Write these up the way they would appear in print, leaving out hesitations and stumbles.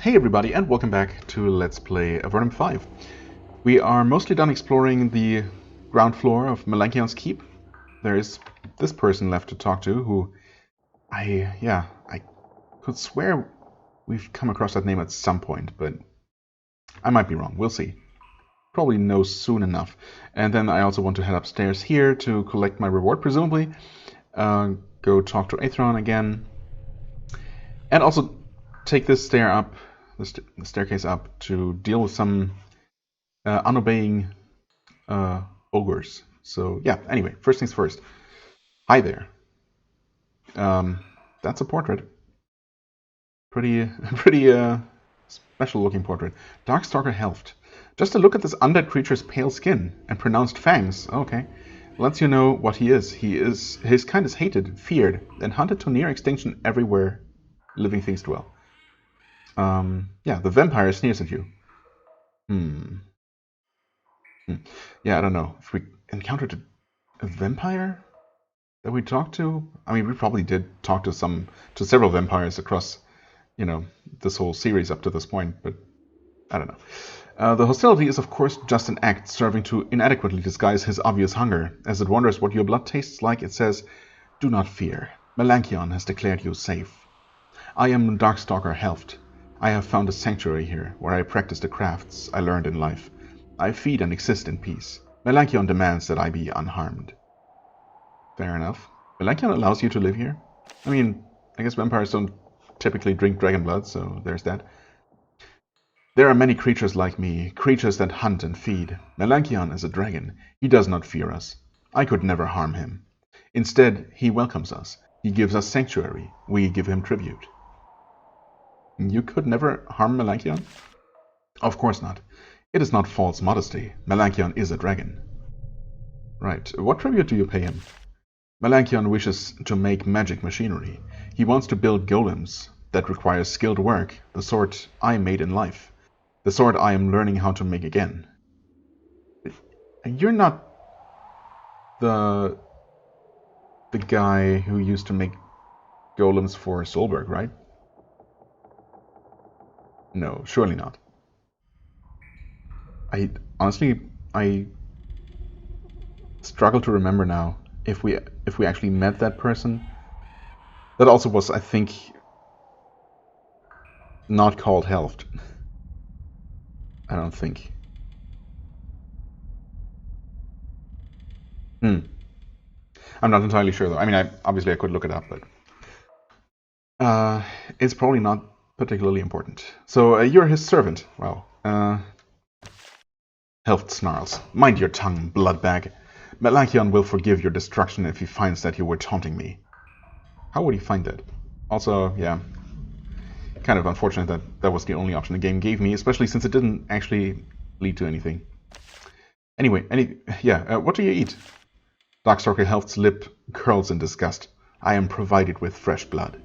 Hey everybody, and welcome back to Let's Play Avernum 5. We are mostly done exploring the ground floor of Melankion's Keep. There is this person left to talk to who I could swear we've come across that name at some point, but I might be wrong. We'll see. Probably know soon enough. And then I also want to head upstairs here to collect my reward, presumably. Go talk to Aethron again. And also take this the staircase up to deal with some unobeying ogres. So yeah, anyway, first things first. Hi there. That's a portrait. Pretty special looking portrait. Darkstalker Helft. Just a look at this undead creature's pale skin and pronounced fangs. Okay. Lets you know what he is. His kind is hated, feared, and hunted to near extinction everywhere living things dwell. Yeah, the vampire sneers at you. Yeah, I don't know. If we encountered a vampire that we talked to, I mean, we probably did talk to several vampires across, this whole series up to this point, but I don't know. The hostility is, of course, just an act serving to inadequately disguise his obvious hunger. As it wonders what your blood tastes like, it says, "Do not fear. Melankion has declared you safe. I am Darkstalker Helft. I have found a sanctuary here, where I practice the crafts I learned in life. I feed and exist in peace. Melankion demands that I be unharmed." Fair enough. Melankion allows you to live here? I mean, I guess vampires don't typically drink dragon blood, so there's that. There are many creatures like me, creatures that hunt and feed. Melankion is a dragon. He does not fear us. I could never harm him. Instead, he welcomes us. He gives us sanctuary. We give him tribute. You could never harm Melankion? Of course not. It is not false modesty. Melankion is a dragon. Right. What tribute do you pay him? Melankion wishes to make magic machinery. He wants to build golems that require skilled work, the sort I made in life. The sort I am learning how to make again. You're not the guy who used to make golems for Solberg, right? No, surely not. I struggle to remember now if we actually met that person. That also was, I think, not called Helft. I don't think. I'm not entirely sure though. I mean, obviously I could look it up, but it's probably not particularly important. So you're his servant. Well, Helft snarls. Mind your tongue, bloodbag. Melankion will forgive your destruction if he finds that you were taunting me. How would he find that? Also, yeah, kind of unfortunate that that was the only option the game gave me, especially since it didn't actually lead to anything. Anyway, what do you eat? Darkstalker Helft's lip curls in disgust. I am provided with fresh blood.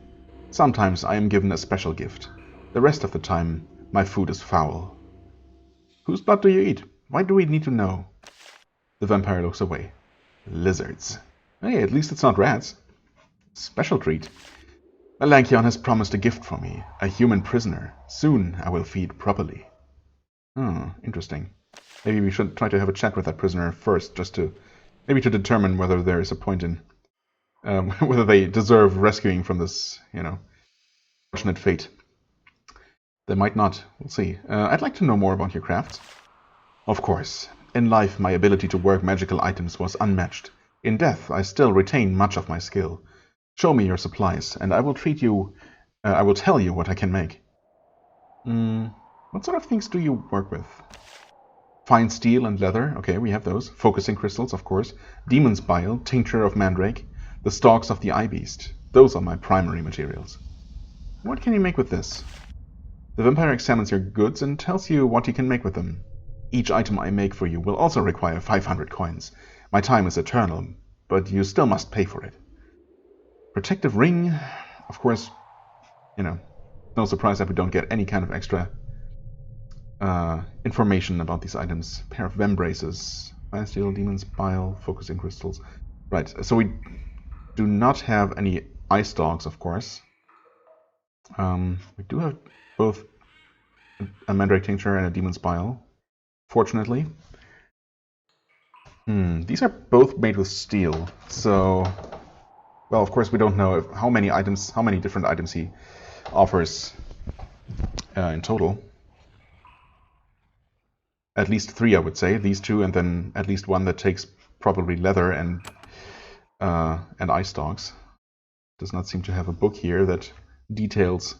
Sometimes I am given a special gift. The rest of the time, my food is foul. Whose blood do you eat? Why do we need to know? The vampire looks away. Lizards. Hey, at least it's not rats. Special treat. Melankion has promised a gift for me, a human prisoner. Soon I will feed properly. Oh, interesting. Maybe we should try to have a chat with that prisoner first, just to determine whether there is a point in whether they deserve rescuing from this, fortunate fate. They might not. We'll see. I'd like to know more about your crafts. Of course. In life, my ability to work magical items was unmatched. In death, I still retain much of my skill. Show me your supplies, and I will tell you what I can make. What sort of things do you work with? Fine steel and leather. Okay, we have those. Focusing crystals, of course. Demon's bile, tincture of mandrake, the stalks of the eye beast. Those are my primary materials. What can you make with this? The vampire examines your goods and tells you what you can make with them. Each item I make for you will also require 500 coins. My time is eternal, but you still must pay for it. Protective ring, of course, no surprise that we don't get any kind of extra information about these items. Pair of vembraces, fine steel, demon's bile, focusing crystals. Right, so we do not have any eye stalks, of course. We do have both a Mandrake Tincture and a Demon's Bile, fortunately. These are both made with steel, so... Well, of course, we don't know how many different items he offers in total. At least 3, I would say. These 2, and then at least 1 that takes probably leather and eye stalks. Does not seem to have a book here that details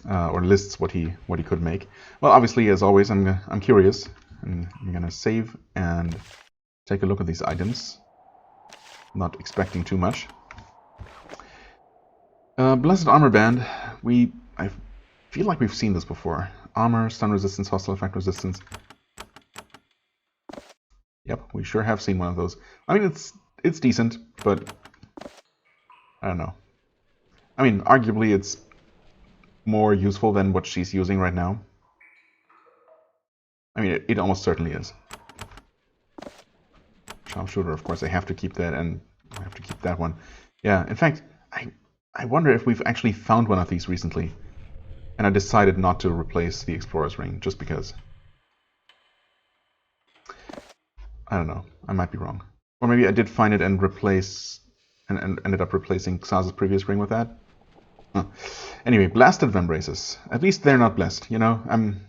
or lists what he could make. Well, obviously, as always, I'm curious, and I'm gonna save and take a look at these items. Not expecting too much. Blessed Armor Band. I feel like we've seen this before. Armor, stun resistance, hostile effect resistance. Yep, we sure have seen one of those. I mean, it's decent, but I don't know. I mean, arguably it's more useful than what she's using right now. I mean, it almost certainly is. Sharpshooter, of course, I have to keep that, and I have to keep that one. Yeah, in fact, I wonder if we've actually found one of these recently. And I decided not to replace the Explorer's Ring, just because. I don't know, I might be wrong. Or maybe I did find it and ended up replacing Xaz's previous ring with that. Huh. Anyway, Blasted Vambraces. At least they're not blessed, you know? I'm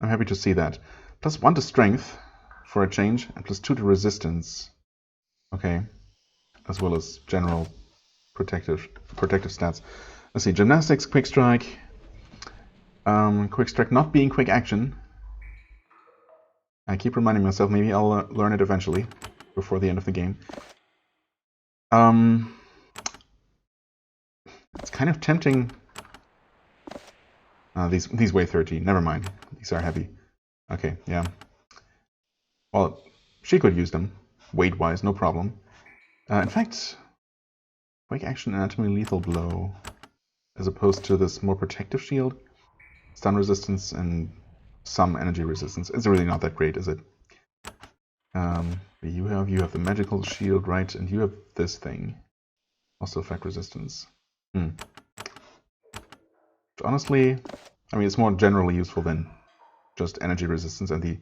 happy to see that. +1 to strength for a change, and +2 to resistance. Okay. As well as general protective stats. Let's see, gymnastics, quick strike. Quick strike not being quick action. I keep reminding myself, maybe I'll learn it eventually, before the end of the game. It's kind of tempting. These weigh 30. Never mind. These are heavy. Okay, yeah. Well, she could use them, weight-wise, no problem. In fact, quick action, anatomy, lethal blow, as opposed to this more protective shield, stun resistance, and some energy resistance. It's really not that great, is it? You have the magical shield, right? And you have this thing, also effect resistance. Honestly, I mean, it's more generally useful than just energy resistance, and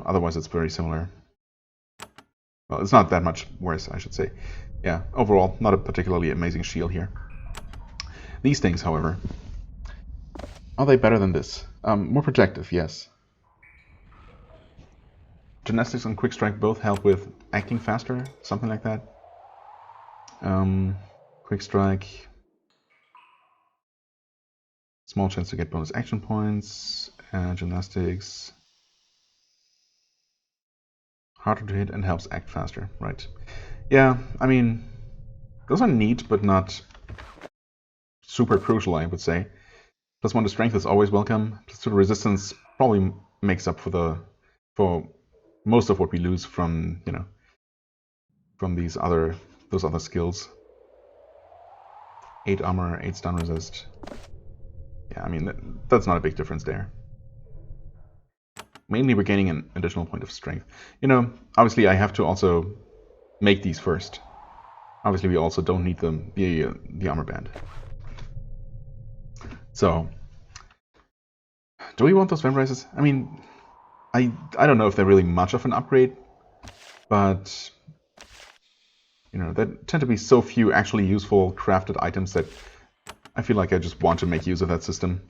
otherwise it's very similar. Well, it's not that much worse, I should say. Yeah, overall, not a particularly amazing shield here. These things, however, are they better than this? More protective, yes. Gymnastics and quick strike both help with acting faster, something like that. Quick strike, small chance to get bonus action points. Gymnastics, harder to hit and helps act faster, right? Yeah, I mean, those are neat, but not super crucial, I would say. +1 to strength is always welcome. +2 to resistance probably makes up for most of what we lose from from those other skills. 8 armor, 8 stun resist. Yeah, I mean that's not a big difference there. Mainly we're gaining an additional point of strength. Obviously I have to also make these first. Obviously we also don't need the armor band. So, do we want those vambraces? I mean, I don't know if they're really much of an upgrade, but there tend to be so few actually useful crafted items that I feel like I just want to make use of that system.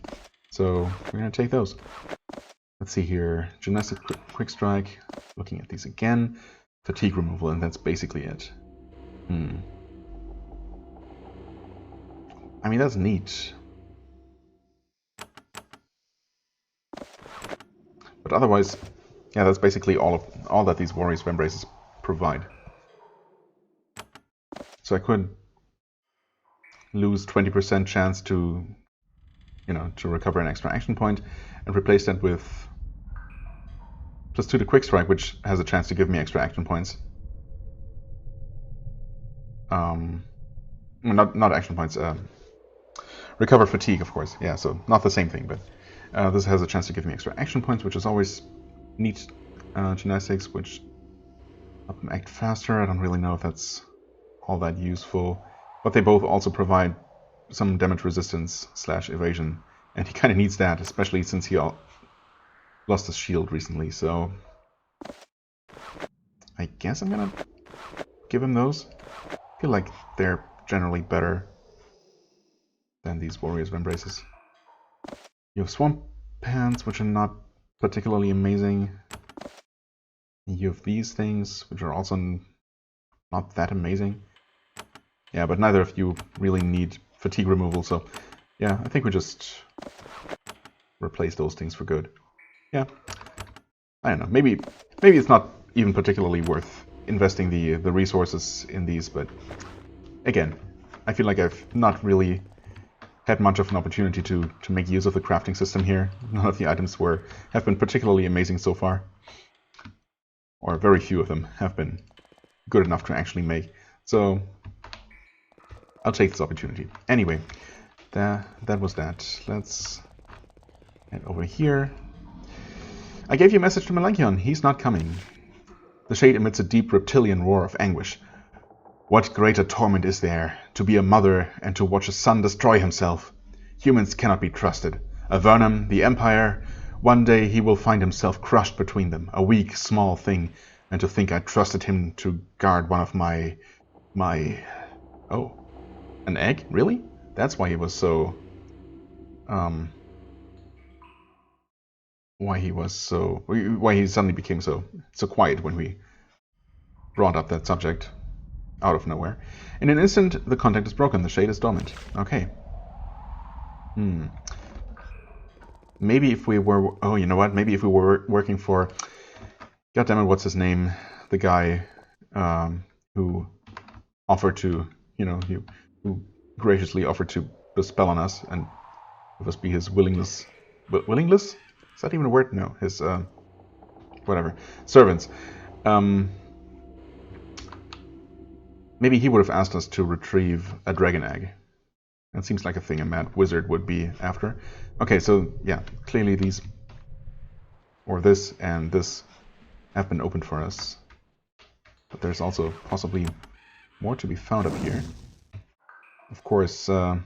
So we're gonna take those. Let's see here, gymnastic quick strike. Looking at these again, fatigue removal, and that's basically it. I mean, that's neat. But otherwise, yeah, that's basically all that these Warriors Vambraces provide. So I could lose 20% chance to recover an extra action point, and replace that with +2 to quick strike, which has a chance to give me extra action points. Not action points. Recover fatigue, of course. Yeah, so not the same thing, but this has a chance to give me extra action points, which is always neat. Gymnastics, which help them act faster. I don't really know if that's all that useful, but they both also provide some damage resistance / evasion And he kind of needs that, especially since he lost his shield recently, so... I guess I'm gonna give him those. I feel like they're generally better than these Warriors of Embraces. You have Swamp Pants, which are not particularly amazing. You have these things, which are also not that amazing. Yeah, but neither of you really need fatigue removal, so... Yeah, I think we just replace those things for good. Yeah. I don't know, maybe it's not even particularly worth investing the resources in these, but again, I feel like I've not really had much of an opportunity to make use of the crafting system here. None of the items have been particularly amazing so far. Or very few of them have been good enough to actually make. So I'll take this opportunity. Anyway, that was that. Let's head over here. I gave you a message to Melanchion. He's not coming. The shade emits a deep reptilian roar of anguish. What greater torment is there, to be a mother and to watch a son destroy himself? Humans cannot be trusted. Avernum, the Empire, one day he will find himself crushed between them, a weak, small thing, and to think I trusted him to guard one of my... Oh, an egg? Really? That's why he was so... why he suddenly became so quiet when we brought up that subject out of nowhere. In an instant, the contact is broken. The shade is dormant. Okay. Maybe if we were... Oh, you know what? Maybe if we were working for... Goddammit, what's his name? The guy who offered to... who graciously offered to dispel on us and it must be his willingness... Willingness? Is that even a word? No. His... whatever. Servants. Maybe he would have asked us to retrieve a dragon egg. That seems like a thing a mad wizard would be after. Okay, so yeah, clearly these, or this and this, have been opened for us. But there's also possibly more to be found up here. Of course, there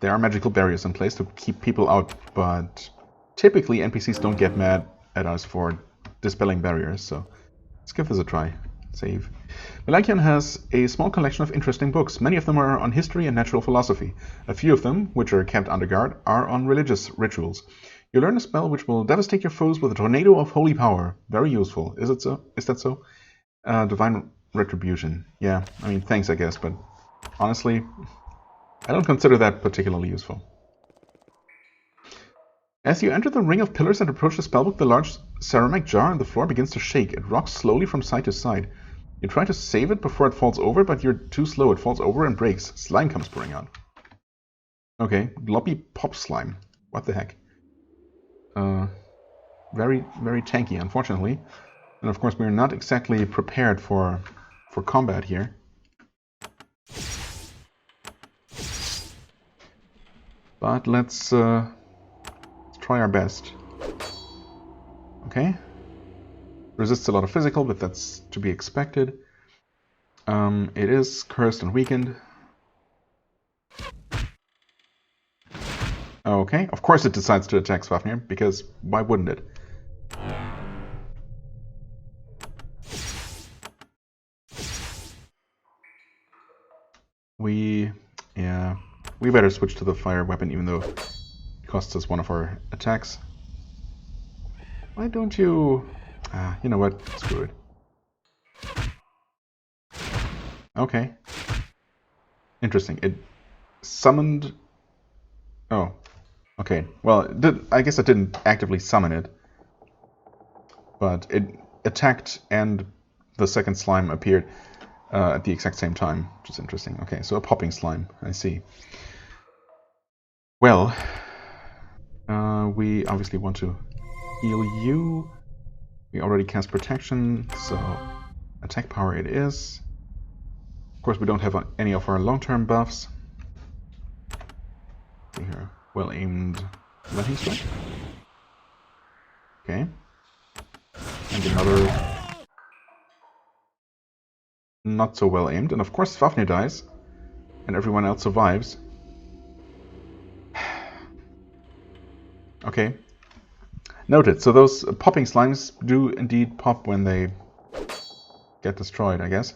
are magical barriers in place to keep people out, but typically NPCs don't get mad at us for dispelling barriers, so let's give this a try. Save. Melanchion has a small collection of interesting books. Many of them are on history and natural philosophy. A few of them, which are kept under guard, are on religious rituals. You learn a spell which will devastate your foes with a tornado of holy power. Very useful. Is it so? Is that so? Divine Retribution. Yeah, I mean, thanks, I guess, but honestly, I don't consider that particularly useful. As you enter the ring of pillars and approach the spellbook, the large ceramic jar on the floor begins to shake. It rocks slowly from side to side. You try to save it before it falls over, but you're too slow. It falls over and breaks. Slime comes pouring out. Okay, gloppy pop slime. What the heck? Very, very tanky, unfortunately. And of course, we're not exactly prepared for combat here. But let's try our best. Okay. Resists a lot of physical, but that's to be expected. It is cursed and weakened. Okay, of course it decides to attack Swafnir, because why wouldn't it? We better switch to the fire weapon, even though it costs us one of our attacks. Why don't you... you know what? Screw it. Okay. Interesting. It summoned... Oh. Okay. Well, I guess it didn't actively summon it. But it attacked and the second slime appeared at the exact same time, which is interesting. Okay, so a popping slime. I see. Well, we obviously want to heal you. We already cast protection, so attack power it is. Of course, we don't have any of our long-term buffs. See here, well-aimed lightning strike. Okay, and another not so well-aimed, and of course Fafnir dies. and everyone else survives. Okay. Noted. So those popping slimes do indeed pop when they get destroyed, I guess.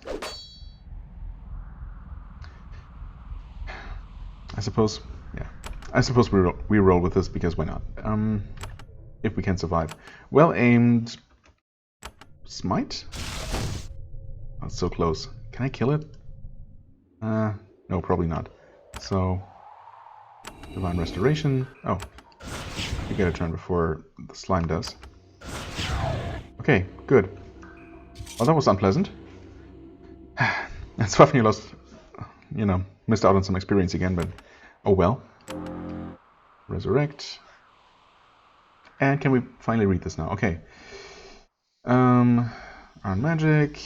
I suppose we roll with this because why not? If we can survive. Well aimed. Smite? Oh, it's so close. Can I kill it? No, probably not. So, Divine Restoration. Oh, you get a turn before the slime does. Okay, good. Well, that was unpleasant. And Swafnir lost, missed out on some experience again, but oh well. Resurrect. And can we finally read this now? Okay. Iron Magic.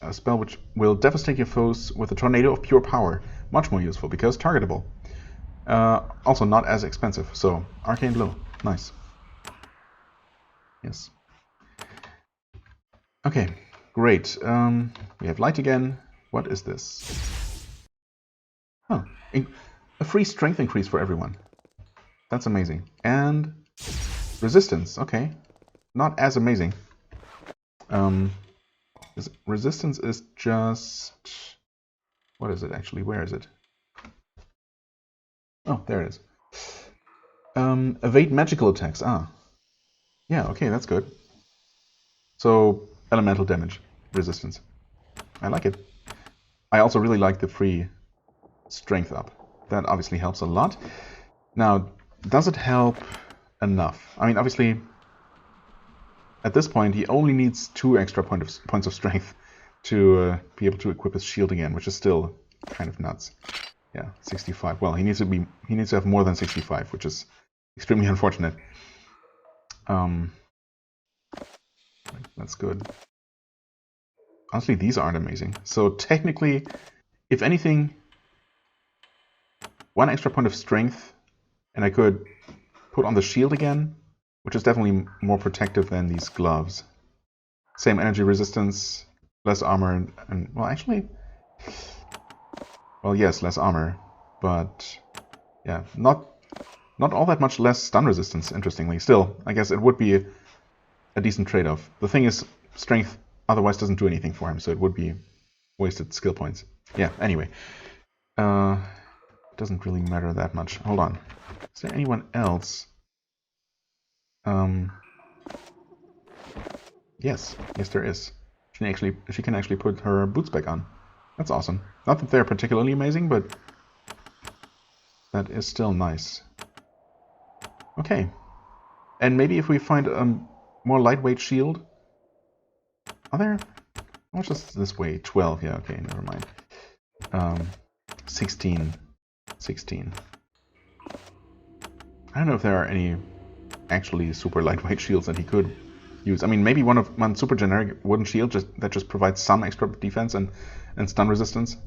A spell which will devastate your foes with a tornado of pure power. Much more useful because targetable. Also not as expensive. So, Arcane Blow. Nice. Yes. Okay, great. We have light again. What is this? Oh, a free strength increase for everyone. That's amazing. And resistance. Okay, not as amazing. Resistance is just... What is it actually? Where is it? Oh, there it is. Evade magical attacks. Ah. Yeah, okay, that's good. So, elemental damage resistance. I like it. I also really like the free strength up. That obviously helps a lot. Now, does it help enough? I mean, obviously, at this point, he only needs 2 extra points of strength to be able to equip his shield again, which is still kind of nuts. Yeah, 65. Well, he needs to have more than 65, which is extremely unfortunate. That's good. Honestly, these aren't amazing. So technically, if anything, 1 extra point of strength, and I could put on the shield again, which is definitely more protective than these gloves. Same energy resistance, less armor, and well, actually, well, yes, less armor, but yeah, not all that much less stun resistance. Interestingly, still, I guess it would be a decent trade-off. The thing is, strength otherwise doesn't do anything for him, so it would be wasted skill points. Yeah. Anyway, it doesn't really matter that much. Hold on. Is there anyone else? Yes, there is. She can actually put her boots back on. That's awesome. Not that they're particularly amazing, but that is still nice. Okay. And maybe if we find a more lightweight shield. Are there? How much is this weigh? 12. Yeah, okay, never mind. 16. I don't know if there are any actually super lightweight shields that he could use. I mean, maybe one super generic wooden shield that just provides some extra defense and stun resistance.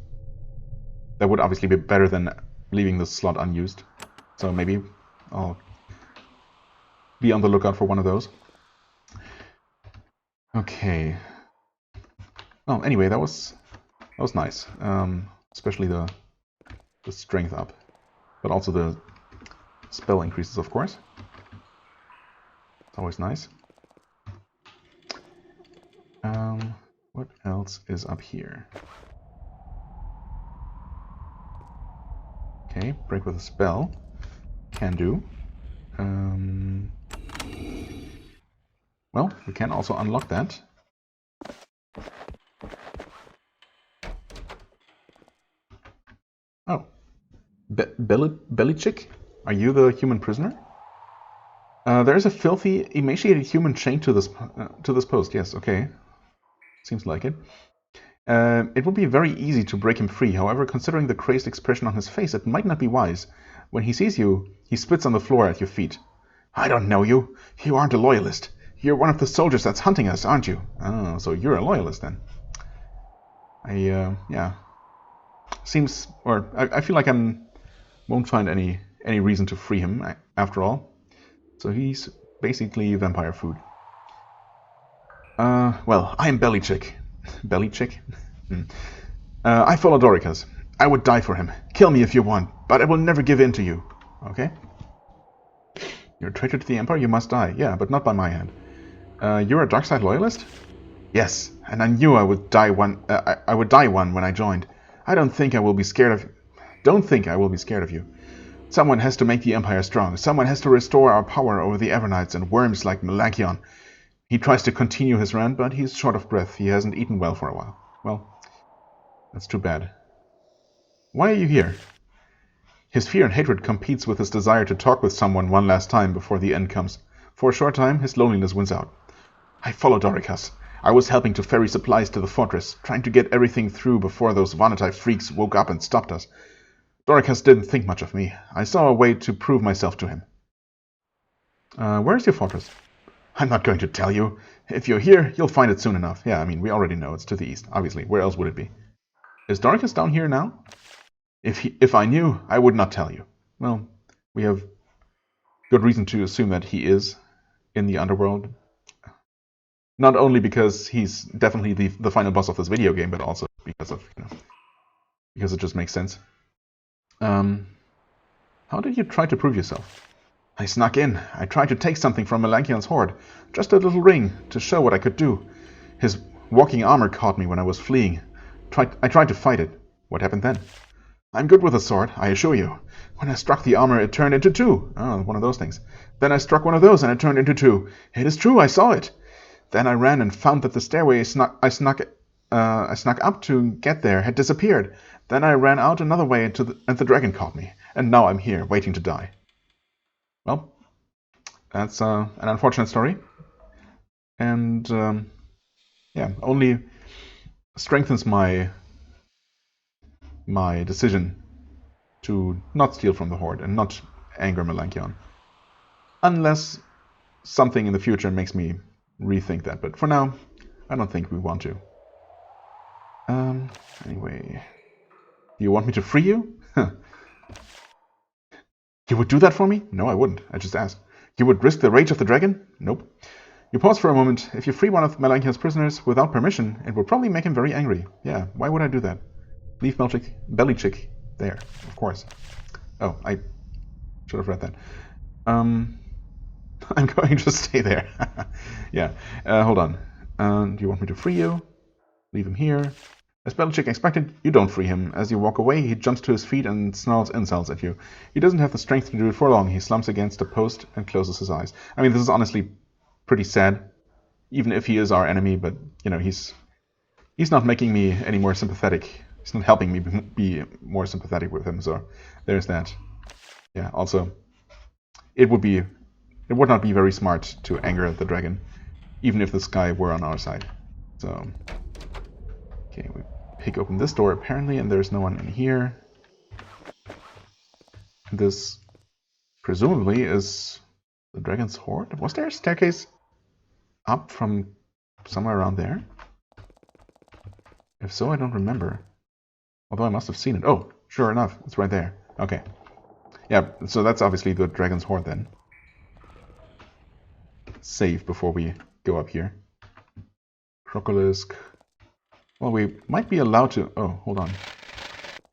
That would obviously be better than leaving the slot unused. So maybe I'll be on the lookout for one of those. Okay. Oh, anyway, that was nice. Especially the strength up, but also the spell increases, of course. It's always nice. What else is up here? Okay, break with a spell. Can do. Well, we can also unlock that. Oh. Bellychick? Are you the human prisoner? There is a filthy, emaciated human chained to this post. Yes, okay. Seems like it. It would be very easy to break him free. However, considering the crazed expression on his face, it might not be wise. When he sees you, he spits on the floor at your feet. I don't know you. You aren't a loyalist. You're one of the soldiers that's hunting us, aren't you? Oh, so you're a loyalist then. Yeah. Seems, or I feel like I won't find any reason to free him after all. So he's basically vampire food. Well, I'm Bellychick. Bellychick? I follow Dorikas. I would die for him. Kill me if you want, but I will never give in to you. Okay? You're a traitor to the Empire, you must die. Yeah, but not by my hand. You're a dark side loyalist? Yes, and I knew I would die one. I would die one when I joined. I don't think I will be scared of. Don't think I will be scared of you. Someone has to make the Empire strong. Someone has to restore our power over the Avernites and worms like Malachion. He tries to continue his rant, but he's short of breath. He hasn't eaten well for a while. Well, that's too bad. Why are you here? His fear and hatred competes with his desire to talk with someone one last time before the end comes. For a short time, his loneliness wins out. I followed Dorikas. I was helping to ferry supplies to the fortress, trying to get everything through before those Vanatai freaks woke up and stopped us. Dorikas didn't think much of me. I saw a way to prove myself to him. Where is your fortress? I'm not going to tell you. If you're here, you'll find it soon enough. Yeah, I mean, we already know it's to the east, obviously. Where else would it be? Is Dorikas down here now? If I knew, I would not tell you. Well, we have good reason to assume that he is in the underworld. Not only because he's definitely the final boss of this video game, but also because of, because it just makes sense. How did you try to prove yourself? I snuck in. I tried to take something from Melanchion's horde. Just a little ring, to show what I could do. His walking armor caught me when I was fleeing. I tried to fight it. What happened then? I'm good with a sword, I assure you. When I struck the armor, it turned into two. Oh, one of those things. Then I struck one of those, and it turned into two. It is true, I saw it. Then I ran and found that the stairway I snuck up to get there had disappeared. Then I ran out another way and the dragon caught me. And now I'm here, waiting to die. Well, that's an unfortunate story. And, yeah, only strengthens my decision to not steal from the Horde and not anger Melanchion. Unless something in the future makes me rethink that. But for now, I don't think we want to. Anyway. Do you want me to free you? You would do that for me? No, I wouldn't. I just asked. You would risk the rage of the dragon? Nope. You pause for a moment. If you free one of Melanchion's prisoners without permission, it will probably make him very angry. Yeah, why would I do that? Leave Bellychick there, of course. Oh, I should have read that. I'm going to stay there. Yeah, hold on. Do you want me to free you? Leave him here. As Bellychick expected, you don't free him. As you walk away, he jumps to his feet and snarls insults at you. He doesn't have the strength to do it for long. He slumps against a post and closes his eyes. I mean, this is honestly pretty sad, even if he is our enemy, but, he's not making me any more sympathetic. He's not helping me be more sympathetic with him, so there's that. Yeah, also, it would not be very smart to anger the dragon, even if this guy were on our side. So, okay, we pick open this door apparently, and there's no one in here. This, presumably, is the dragon's horde. Was there a staircase up from somewhere around there? If so, I don't remember. Although I must have seen it. Oh, sure enough, it's right there. Okay. Yeah, so that's obviously the dragon's horde then. Save before we go up here. Crocolisk. Well, we might be allowed to... Oh, hold on.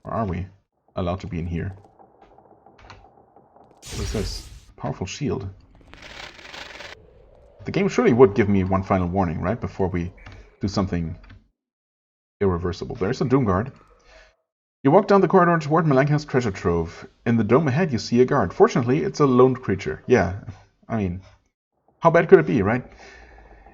Or are we allowed to be in here? What is this? Powerful shield. The game surely would give me one final warning, right? Before we do something irreversible. There's a Doomguard. You walk down the corridor toward Melanchion's treasure trove. In the dome ahead, you see a guard. Fortunately, it's a lone creature. Yeah, I mean, how bad could it be, right?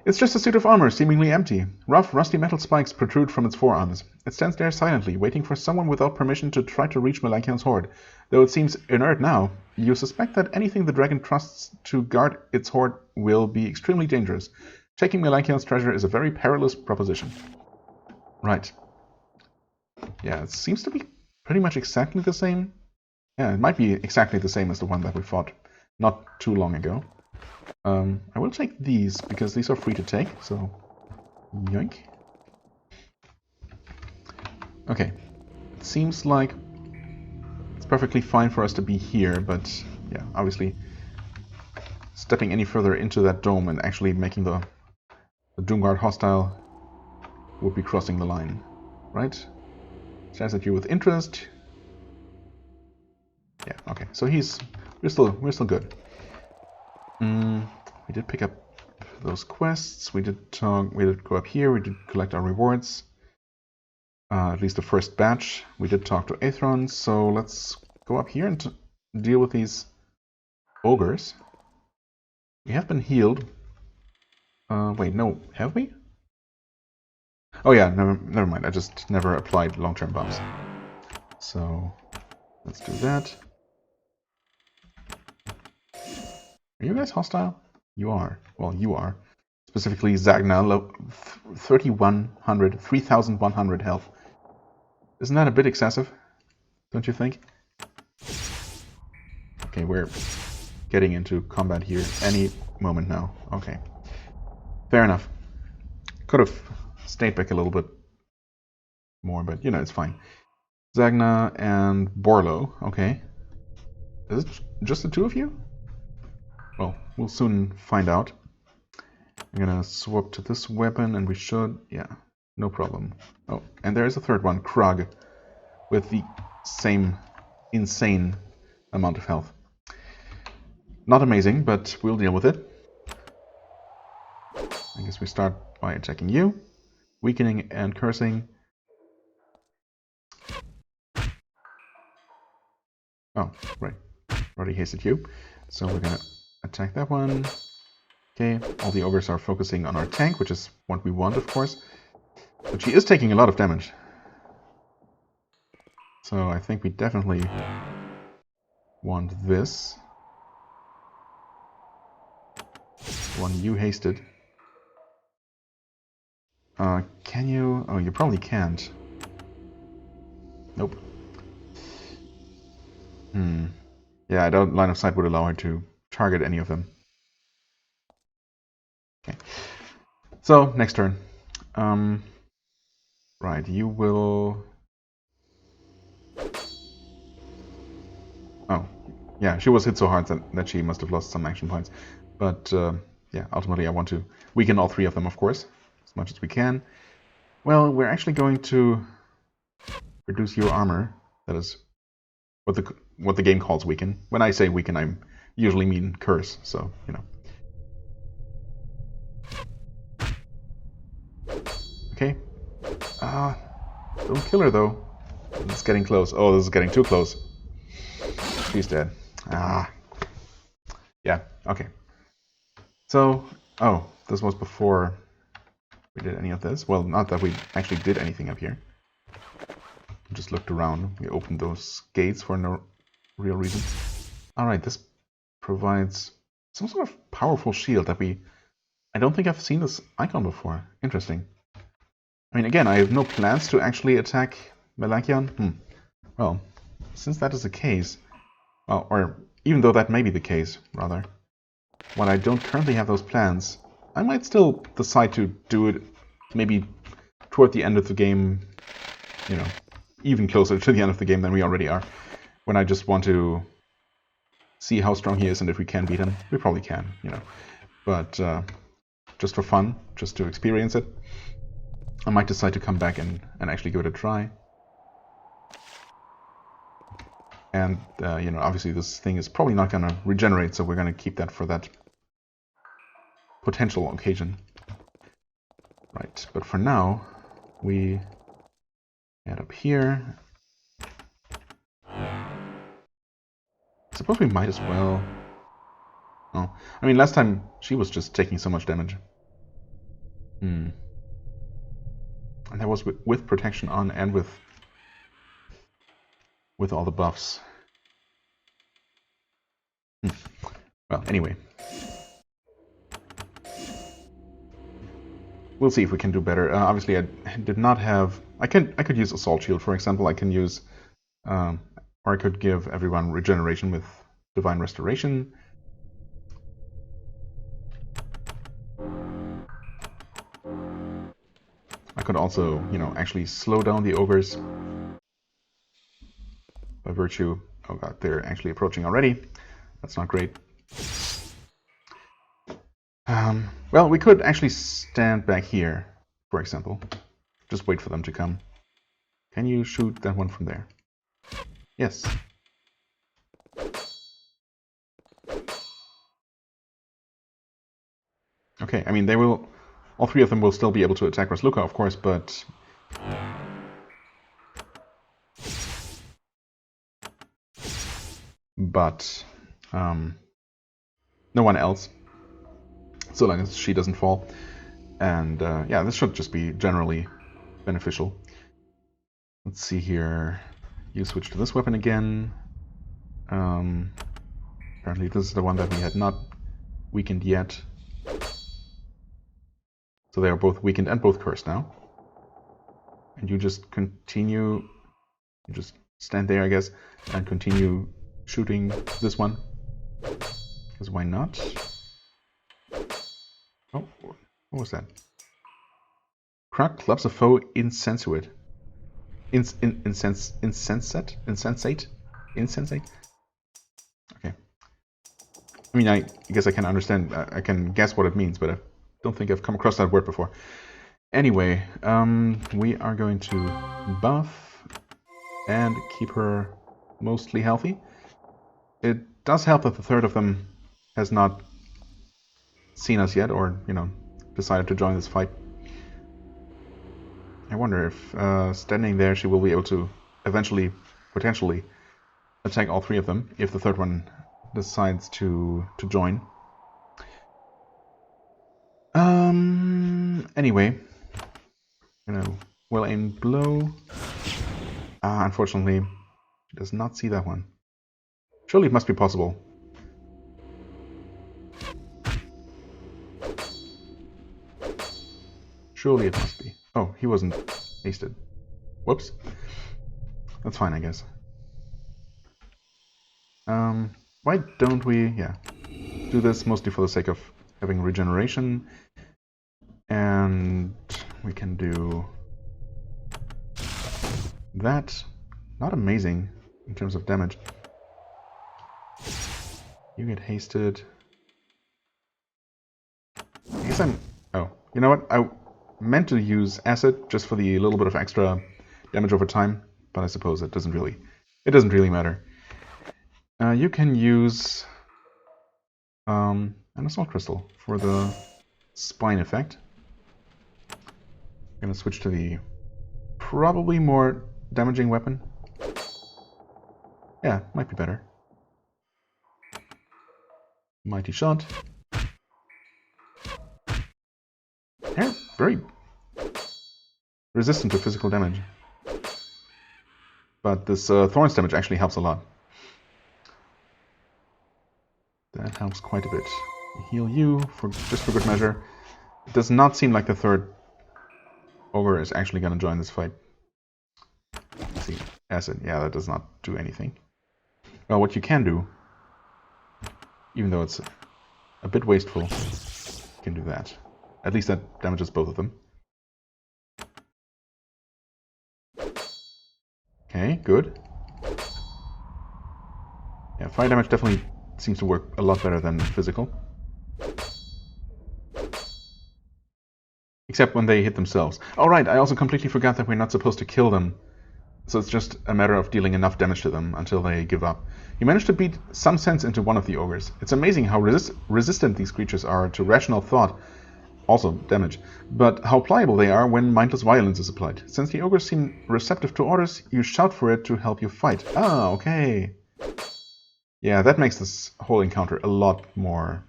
It's just a suit of armor, seemingly empty. Rough, rusty metal spikes protrude from its forearms. It stands there silently, waiting for someone without permission to try to reach Melanchion's horde. Though it seems inert now, you suspect that anything the dragon trusts to guard its horde will be extremely dangerous. Taking Melanchion's treasure is a very perilous proposition. Right. Yeah, it seems to be pretty much exactly the same. Yeah, it might be exactly the same as the one that we fought not too long ago. I will take these, because these are free to take, so yoink. Okay, it seems like it's perfectly fine for us to be here, but yeah, obviously stepping any further into that dome and actually making the Doomguard hostile would be crossing the line, right? Stares at you with interest. Yeah, okay. So we're still good. We did pick up those quests. We did go up here. We did collect our rewards. At least the first batch. We did talk to Aethron. So let's go up here and deal with these ogres. We have been healed. Wait, no, have we? Oh yeah, never mind. I just never applied long-term buffs. So let's do that. Are you guys hostile? You are. Well, you are. Specifically, Zagna, 3,100 health. Isn't that a bit excessive? Don't you think? Okay, we're getting into combat here any moment now. Okay. Fair enough. Could have stayed back a little bit more, but you know, it's fine. Zagna and Borlo. Okay. Is it just the two of you? Well, we'll soon find out. I'm gonna swap to this weapon and we should... yeah, no problem. Oh, and there is a third one, Krug, with the same insane amount of health. Not amazing, but we'll deal with it. I guess we start by attacking you. Weakening and cursing. Oh, right. Already hasted you. So we're gonna attack that one. Okay, all the ogres are focusing on our tank, which is what we want, of course. But she is taking a lot of damage. So I think we definitely want this. One you hasted. Can you? Oh, you probably can't. Nope. Yeah, I don't. Line of sight would allow her to target any of them. Okay. So next turn. Right, you will. Oh, yeah, she was hit so hard that she must have lost some action points. But yeah, ultimately I want to weaken all three of them, of course, as much as we can. Well, we're actually going to reduce your armor. That is what the game calls weaken. When I say weaken, I usually mean curse. So you know. Okay. Don't kill her though. It's getting close. Oh, this is getting too close. She's dead. Yeah. Okay. So, oh, this was before we did any of this. Well, not that we actually did anything up here. We just looked around. We opened those gates for no real reason. Alright, this provides some sort of powerful shield that I don't think I've seen this icon before. Interesting. I mean, again, I have no plans to actually attack Melakion. Well, since that is the case, well, or even though that may be the case, rather, while I don't currently have those plans, I might still decide to do it maybe toward the end of the game, you know, even closer to the end of the game than we already are, when I just want to see how strong he is, and if we can beat him. We probably can, you know. But just for fun, just to experience it, I might decide to come back and actually give it a try. And, you know, obviously this thing is probably not going to regenerate, so we're going to keep that for that potential occasion. Right, but for now, we head up here. I suppose we might as well... Oh, I mean, last time she was just taking so much damage. And that was with protection on and with all the buffs. Well, anyway. We'll see if we can do better. Obviously, I did not have... I could use Assault Shield, for example. I can use... or I could give everyone regeneration with Divine Restoration. I could also, you know, actually slow down the ogres by virtue... Oh god, they're actually approaching already. That's not great. Well, we could actually stand back here, for example. Just wait for them to come. Can you shoot that one from there? Yes. Okay, I mean, they will... All three of them will still be able to attack Rasluka, of course, but... no one else, so long as she doesn't fall. And yeah, this should just be generally beneficial. Let's see here. You switch to this weapon again. Apparently this is the one that we had not weakened yet. So they are both weakened and both cursed now. And you just continue, you just stand there, I guess, and continue shooting this one. Because why not? Oh, what was that? Krug clubs a foe insensate. Insensate? Okay. I mean, I guess I can understand, I can guess what it means, but I don't think I've come across that word before. Anyway, we are going to buff and keep her mostly healthy. It does help that the third of them has not seen us yet, or, you know, decided to join this fight. I wonder if standing there she will be able to eventually, potentially, attack all three of them if the third one decides to join. Anyway, well-aimed blow. Unfortunately, she does not see that one. Surely it must be possible. Surely it must be. Oh, he wasn't hasted. Whoops. That's fine, I guess. Why don't we, do this mostly for the sake of having regeneration. And we can do that. Not amazing in terms of damage. You get hasted. I guess oh, you know what? I meant to use acid just for the little bit of extra damage over time, but I suppose it doesn't really matter. You can use an assault crystal for the spine effect. I'm gonna switch to the probably more damaging weapon. Yeah, might be better. Mighty shot. They're very resistant to physical damage. But this thorns damage actually helps a lot. That helps quite a bit. Heal you just for good measure. It does not seem like the third Ogre is actually going to join this fight. Let's see, acid. Yeah, that does not do anything. Well, what you can do, even though it's a bit wasteful, you can do that. At least that damages both of them. Okay, good. Yeah, fire damage definitely seems to work a lot better than physical. Except when they hit themselves. Oh right, I also completely forgot that we're not supposed to kill them. So it's just a matter of dealing enough damage to them until they give up. You managed to beat some sense into one of the ogres. It's amazing how resistant these creatures are to rational thought, also damage, but how pliable they are when mindless violence is applied. Since the ogres seem receptive to orders, you shout for it to help you fight. Ah, okay. Yeah, that makes this whole encounter a lot more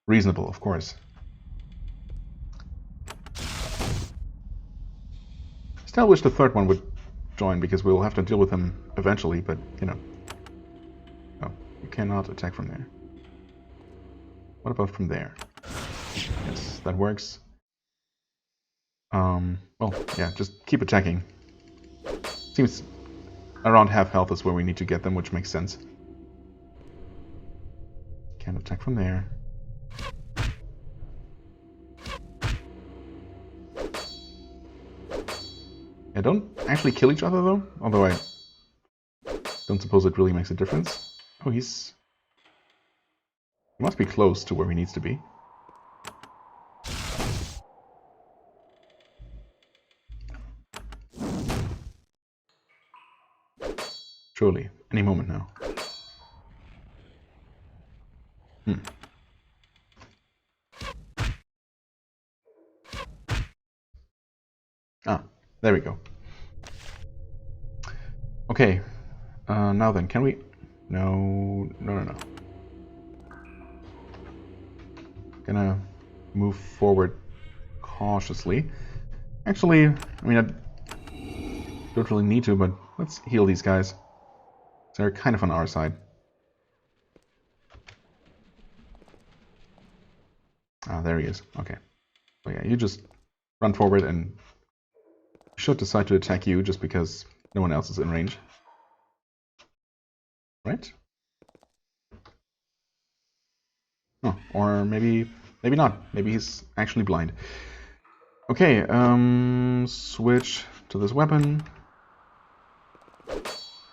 reasonable, of course. Still wish the third one would join, because we'll have to deal with him eventually, but, you know. Oh, you cannot attack from there. What about from there? Yes, that works. Well, yeah, just keep attacking. Seems around half health is where we need to get them, which makes sense. Can't attack from there. Yeah, don't actually kill each other though, although I don't suppose it really makes a difference. Oh, he must be close to where he needs to be. surely. Any moment now. Ah, there we go. Okay. Now then, can we... No. Gonna move forward cautiously. Actually, I mean, I don't really need to, but let's heal these guys. They're kind of on our side. Ah, there he is. Okay. So yeah, you just run forward and should decide to attack you just because no one else is in range. Right? Oh, or maybe not. Maybe he's actually blind. Okay, switch to this weapon.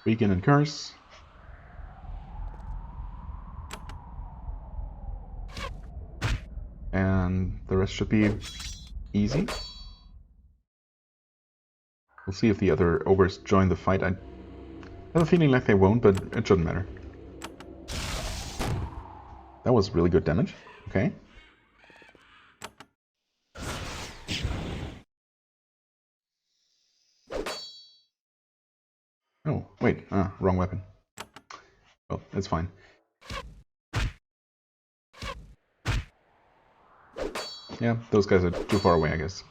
Weaken and curse. And the rest should be easy. We'll see if the other ogres join the fight. I have a feeling like they won't, but it shouldn't matter. That was really good damage. Okay. Oh, wait. Wrong weapon. Well, it's fine. Yeah, those guys are too far away, I guess.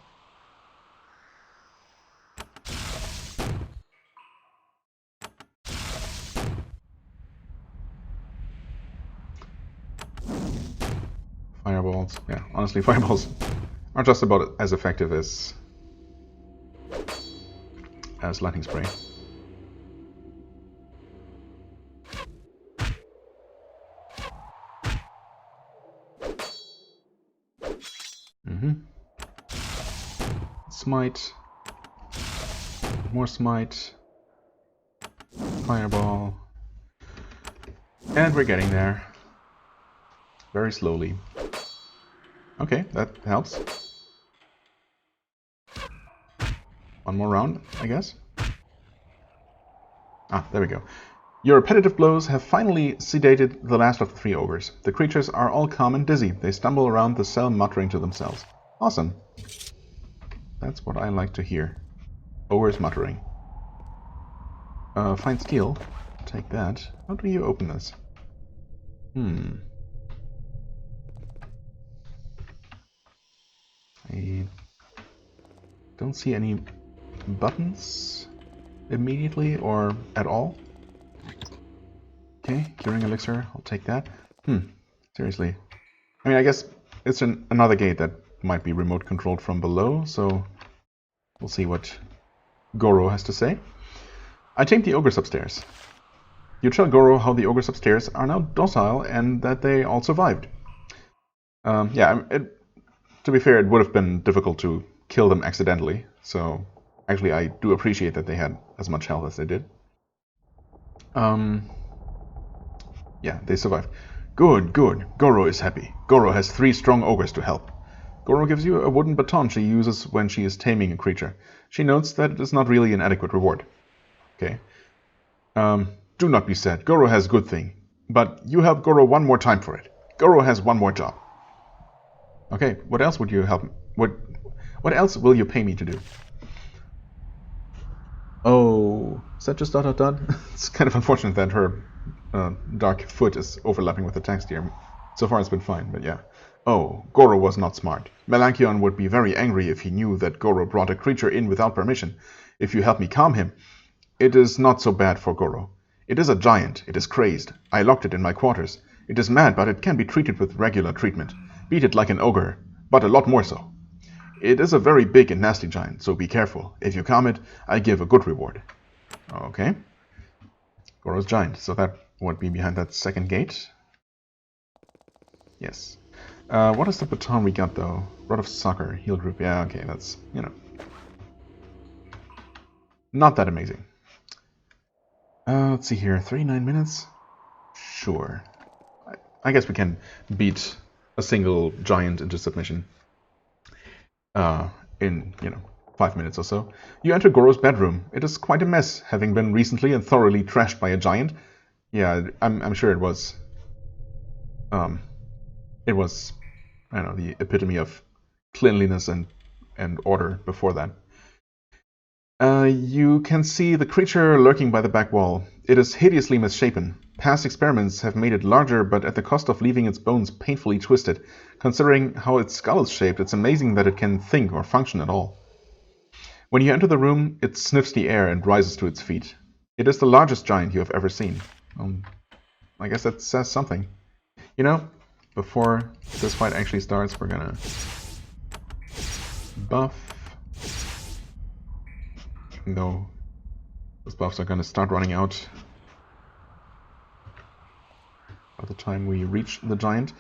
Fireballs. Yeah, honestly, fireballs are just about as effective as lightning spray. Smite. More smite. Fireball. And we're getting there. Very slowly. Okay, that helps. One more round, I guess. Ah, there we go. Your repetitive blows have finally sedated the last of the 3 ogres. The creatures are all calm and dizzy. They stumble around the cell muttering to themselves. Awesome. That's what I like to hear. Ogres muttering. Find skill. Take that. How do you open this? I don't see any buttons immediately or at all. Okay, curing elixir. I'll take that. Seriously. I mean, I guess it's another gate that might be remote controlled from below, so we'll see what Goro has to say. I tamed the ogres upstairs. You tell Goro how the ogres upstairs are now docile and that they all survived. Yeah, to be fair, it would have been difficult to kill them accidentally, so actually I do appreciate that they had as much health as they did. Yeah, they survived. Good. Goro is happy. Goro has 3 strong ogres to help. Goro gives you a wooden baton she uses when she is taming a creature. She notes that it is not really an adequate reward. Okay. Do not be sad. Goro has good thing. But you help Goro one more time for it. Goro has one more job. Okay, what else would you help? What else will you pay me to do? Oh, is that just ... It's kind of unfortunate that her dark foot is overlapping with the text here. So far it's been fine, but yeah. Oh, Goro was not smart. Melanchion would be very angry if he knew that Goro brought a creature in without permission. If you help me calm him, it is not so bad for Goro. It is a giant. It is crazed. I locked it in my quarters. It is mad, but it can be treated with regular treatment. Beat it like an ogre, but a lot more so. It is a very big and nasty giant, so be careful. If you calm it, I give a good reward. Okay. Goro's giant, so that would be behind that second gate. Yes. What is the baton we got, though? Rod of Soccer, heal group. Yeah, okay, that's, not that amazing. Let's see here. 39 minutes? Sure. I guess we can beat a single giant into submission in, 5 5 minutes or so, you enter Goro's bedroom. It is quite a mess, having been recently and thoroughly trashed by a giant. Yeah, I'm sure it was, I don't know, the epitome of cleanliness and order before that. You can see the creature lurking by the back wall. It is hideously misshapen. Past experiments have made it larger, but at the cost of leaving its bones painfully twisted. Considering how its skull is shaped, it's amazing that it can think or function at all. When you enter the room, it sniffs the air and rises to its feet. It is the largest giant you have ever seen. I guess that says something. You know, before this fight actually starts, we're gonna buff. Even though those buffs are gonna start running out by the time we reach the giant.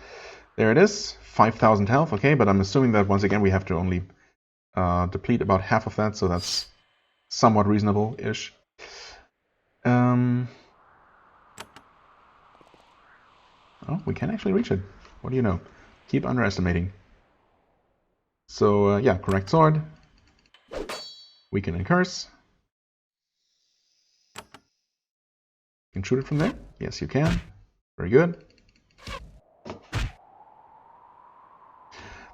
There it is, 5,000 health, okay, but I'm assuming that once again we have to only deplete about half of that, so that's somewhat reasonable-ish. Oh, we can actually reach it. What do you know? Keep underestimating. So, yeah, correct sword. Weaken and curse. You can shoot it from there? Yes, you can. Very good.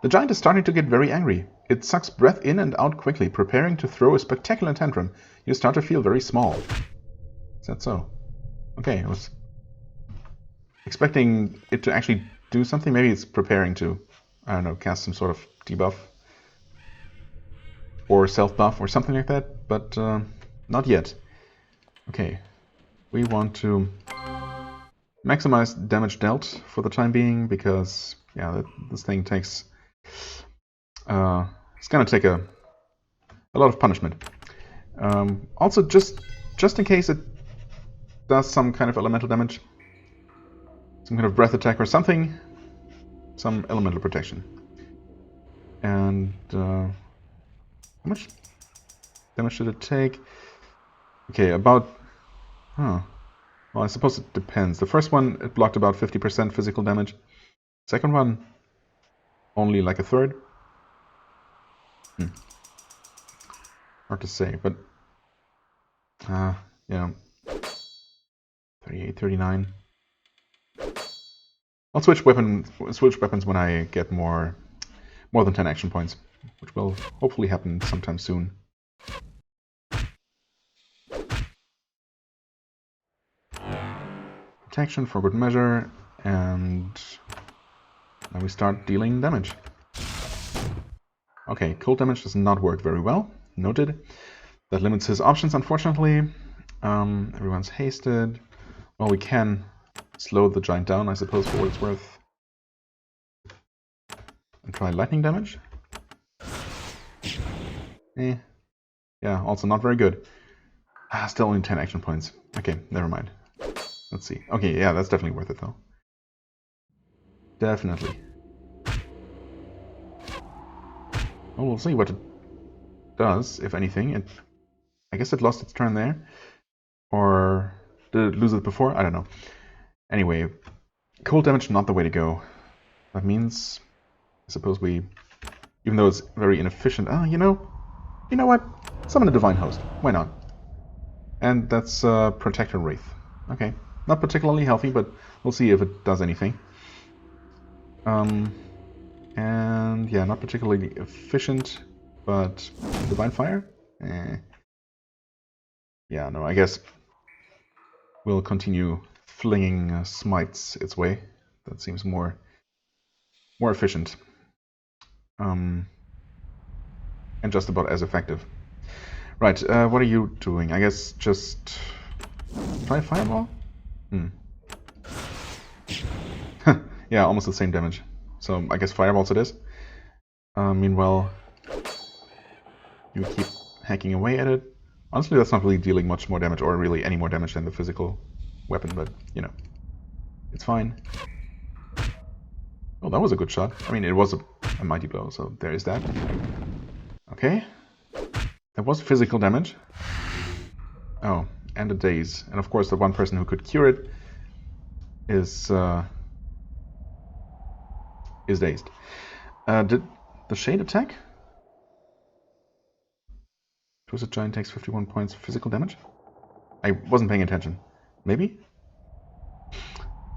The giant is starting to get very angry. It sucks breath in and out quickly, preparing to throw a spectacular tantrum. You start to feel very small. Is that so? Okay, I was expecting it to actually do something. Maybe it's preparing to, I don't know, cast some sort of debuff. Or self-buff or something like that, but not yet. Okay, we want to maximize damage dealt for the time being, because, yeah, this thing takes... it's gonna take a lot of punishment. Also, just in case it does some kind of elemental damage, some kind of breath attack or something, some elemental protection. And how much damage should it take? Okay, about... Well, I suppose it depends. The first one, it blocked about 50% physical damage. Second one, only like a third. Hard to say, but... yeah. 38, 39. I'll switch weapons when I get more than 10 action points, which will hopefully happen sometime soon. Protection for good measure, and now we start dealing damage. Okay, cold damage does not work very well. Noted. That limits his options, unfortunately. Everyone's hasted. Well, we can slow the giant down, I suppose, for what it's worth. And try lightning damage. Yeah, also not very good. Still only 10 action points. Okay, never mind. Let's see. Okay, yeah, that's definitely worth it, though. Definitely. Well, we'll see what it does, if anything. I guess it lost its turn there. Or did it lose it before? I don't know. Anyway, cold damage, not the way to go. That means, I suppose we, even though it's very inefficient, you know what? Summon a Divine Host. Why not? And that's Protector Wraith. Okay, not particularly healthy, but we'll see if it does anything. And yeah, not particularly efficient, but Divine Fire? Yeah, no, I guess we'll continue flinging smites its way. That seems more efficient. And just about as effective. Right, what are you doing? I guess just try Fireball? Yeah, almost the same damage. So I guess Fireballs it is. Meanwhile, you keep hacking away at it. Honestly, that's not really dealing much more damage, or really any more damage than the physical weapon, but, you know, it's fine. Oh, that was a good shot. I mean, it was a mighty blow, so there is that. Okay. That was physical damage. Oh, and a daze. And of course, the one person who could cure it is dazed. Did the Shade attack? Twisted Giant takes 51 points of physical damage? I wasn't paying attention. Maybe?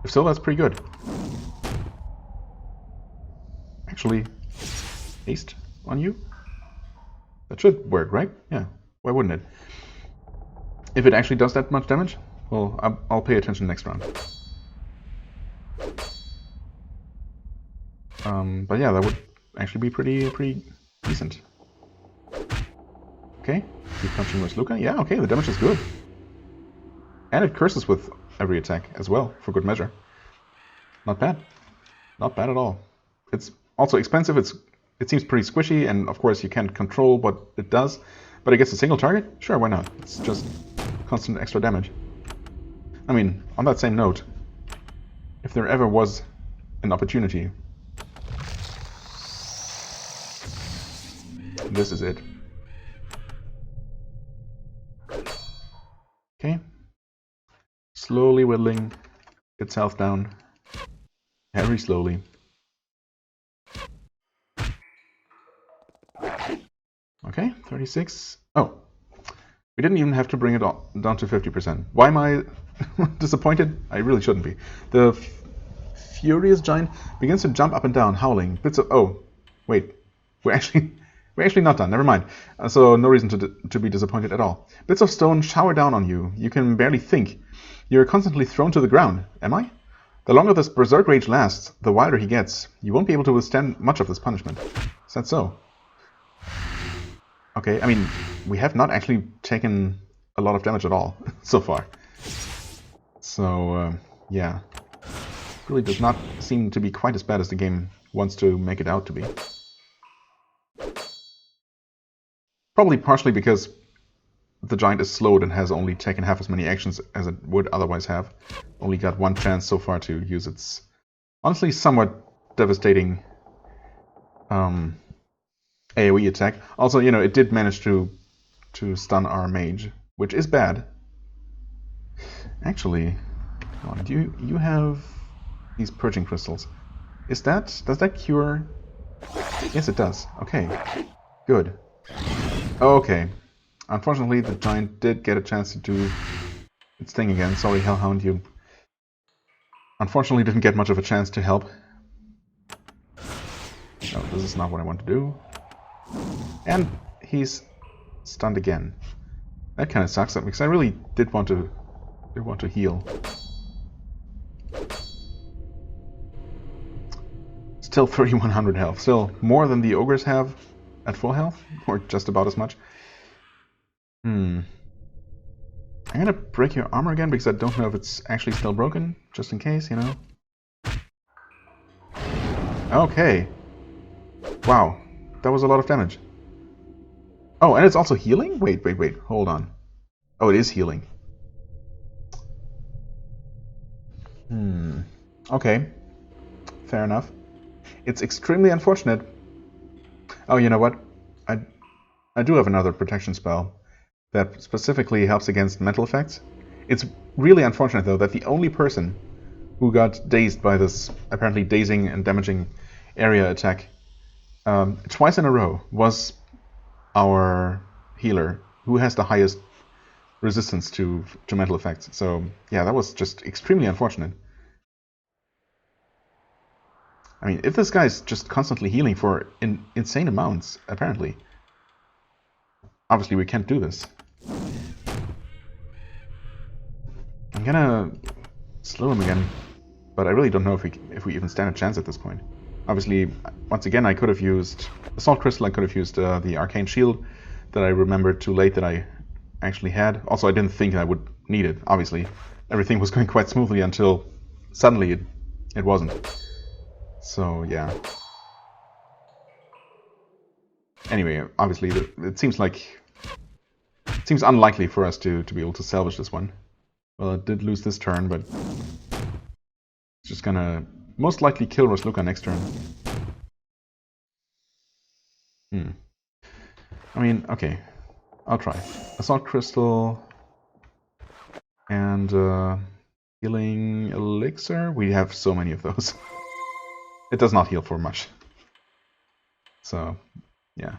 If so, that's pretty good. Actually, haste on you? That should work, right? Yeah, why wouldn't it? If it actually does that much damage, well, I'll pay attention next round. But yeah, that would actually be pretty decent. Okay, keep punching with Luca. Yeah, okay, the damage is good. And it curses with every attack as well, for good measure. Not bad. Not bad at all. It's also expensive, it seems pretty squishy, and of course you can't control what it does, but it gets a single target? Sure, why not? It's just constant extra damage. I mean, on that same note, if there ever was an opportunity, this is it. Okay. Slowly whittling itself down. Very slowly. Okay, 36. Oh, we didn't even have to bring it down to 50%. Why am I disappointed? I really shouldn't be. The Furious Giant begins to jump up and down, howling. Bits of... Oh, wait. We're actually not done. Never mind. So no reason to be disappointed at all. Bits of stone shower down on you. You can barely think. You're constantly thrown to the ground. Am I? The longer this berserk rage lasts, the wilder he gets. You won't be able to withstand much of this punishment. Is that so? Okay, I mean, we have not actually taken a lot of damage at all so far. So, yeah. Really does not seem to be quite as bad as the game wants to make it out to be. Probably partially because the giant is slowed and has only taken half as many actions as it would otherwise have. Only got one chance so far to use its honestly somewhat devastating AoE attack. Also, you know, it did manage to stun our mage, which is bad. Actually, do you have these purging crystals? Does that cure? Yes, it does. Okay, good. Okay. Unfortunately, the giant did get a chance to do its thing again. Sorry, Hellhound, you unfortunately didn't get much of a chance to help. No, this is not what I want to do. And he's stunned again. That kind of sucks, because I really did want to heal. Still 3100 health. Still more than the ogres have at full health, or just about as much. I'm gonna break your armor again because I don't know if it's actually still broken, just in case, you know. Okay. Wow, that was a lot of damage. Oh, and it's also healing? Wait, hold on. Oh, it is healing. Okay. Fair enough. It's extremely unfortunate. Oh, you know what? I do have another protection spell that specifically helps against mental effects. It's really unfortunate, though, that the only person who got dazed by this apparently dazing and damaging area attack twice in a row was our healer, who has the highest resistance to mental effects. So yeah, that was just extremely unfortunate. I mean, if this guy's just constantly healing for insane amounts, apparently, obviously we can't do this. I'm gonna slow him again, but I really don't know if we even stand a chance at this point. Obviously, once again, I could have used Assault Crystal, I could have used the Arcane Shield that I remembered too late that I actually had. Also, I didn't think I would need it, obviously. Everything was going quite smoothly until suddenly it wasn't. So, yeah. Anyway, obviously, it seems unlikely for us to be able to salvage this one. Well, it did lose this turn, but it's just gonna most likely kill Rosluka next turn. I mean, okay. I'll try. Assault Crystal and healing elixir. We have so many of those. It does not heal for much. So, yeah.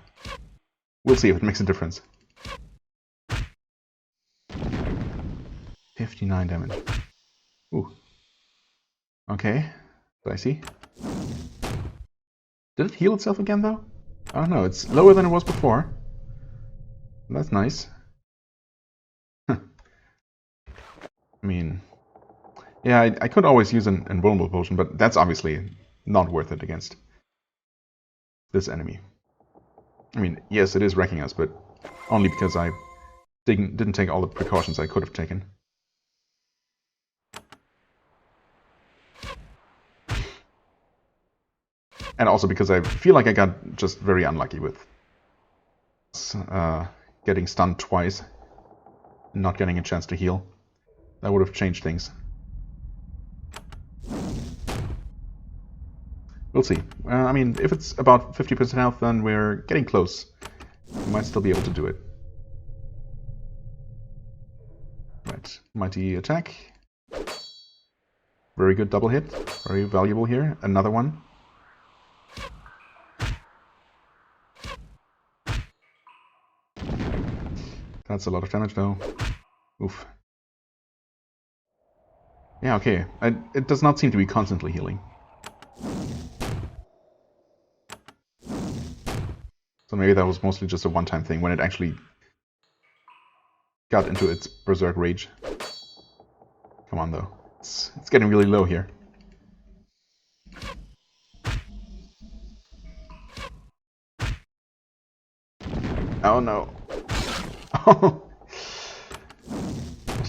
We'll see if it makes a difference. 59 damage. Ooh. Okay. Did I see? Did it heal itself again, though? I don't know. It's lower than it was before. That's nice. I mean... Yeah, I could always use an invulnerable potion, but that's obviously not worth it against this enemy. I mean, yes, it is wrecking us, but only because I didn't take all the precautions I could have taken. And also because I feel like I got just very unlucky with getting stunned twice and not getting a chance to heal. That would have changed things. We'll see. I mean, if it's about 50% health, then we're getting close. We might still be able to do it. Right, mighty attack. Very good double hit. Very valuable here. Another one. That's a lot of damage, though. Oof. Yeah, okay. It does not seem to be constantly healing. So maybe that was mostly just a one-time thing when it actually got into its berserk rage. Come on, though. It's getting really low here. Oh no. Oh.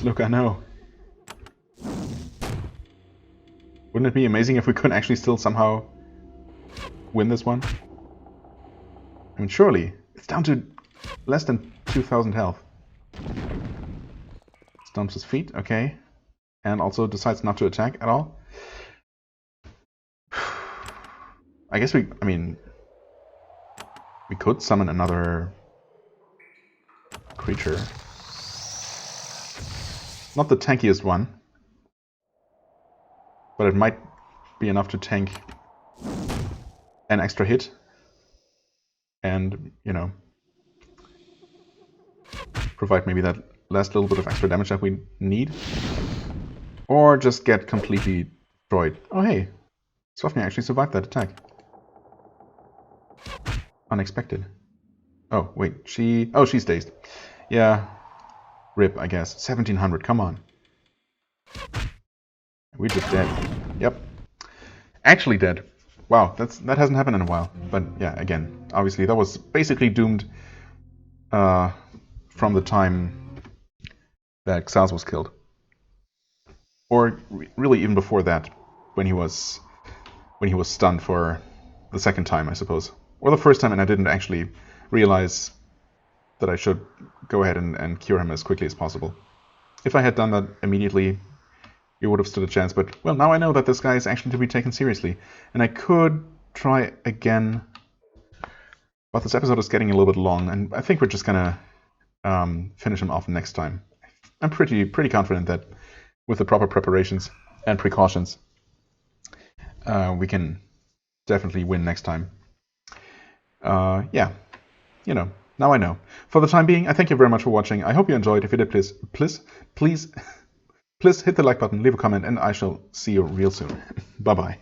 Look, I know. Wouldn't it be amazing if we could actually still somehow win this one? I mean, surely. It's down to less than 2,000 health. Stomps his feet, okay. And also decides not to attack at all. I guess we could summon another creature. Not the tankiest one. But it might be enough to tank an extra hit. And, you know, provide maybe that last little bit of extra damage that we need. Or just get completely destroyed. Oh hey, Swafnir actually survived that attack. Unexpected. Oh, wait, she's dazed. Yeah, rip, I guess. 1700, come on. We're just dead. Yep. Actually dead. Wow, that hasn't happened in a while. But yeah, again, obviously that was basically doomed from the time that Xaz was killed. Or really even before that, when he was stunned for the second time, I suppose. Or the first time, and I didn't actually realize that I should go ahead and cure him as quickly as possible. If I had done that immediately, we would have stood a chance, but, well, now I know that this guy is actually to be taken seriously. And I could try again, but this episode is getting a little bit long, and I think we're just gonna finish him off next time. I'm pretty confident that with the proper preparations and precautions, we can definitely win next time. Yeah, you know, now I know. For the time being, I thank you very much for watching. I hope you enjoyed. If you did, please hit the like button, leave a comment, and I shall see you real soon. Bye-bye.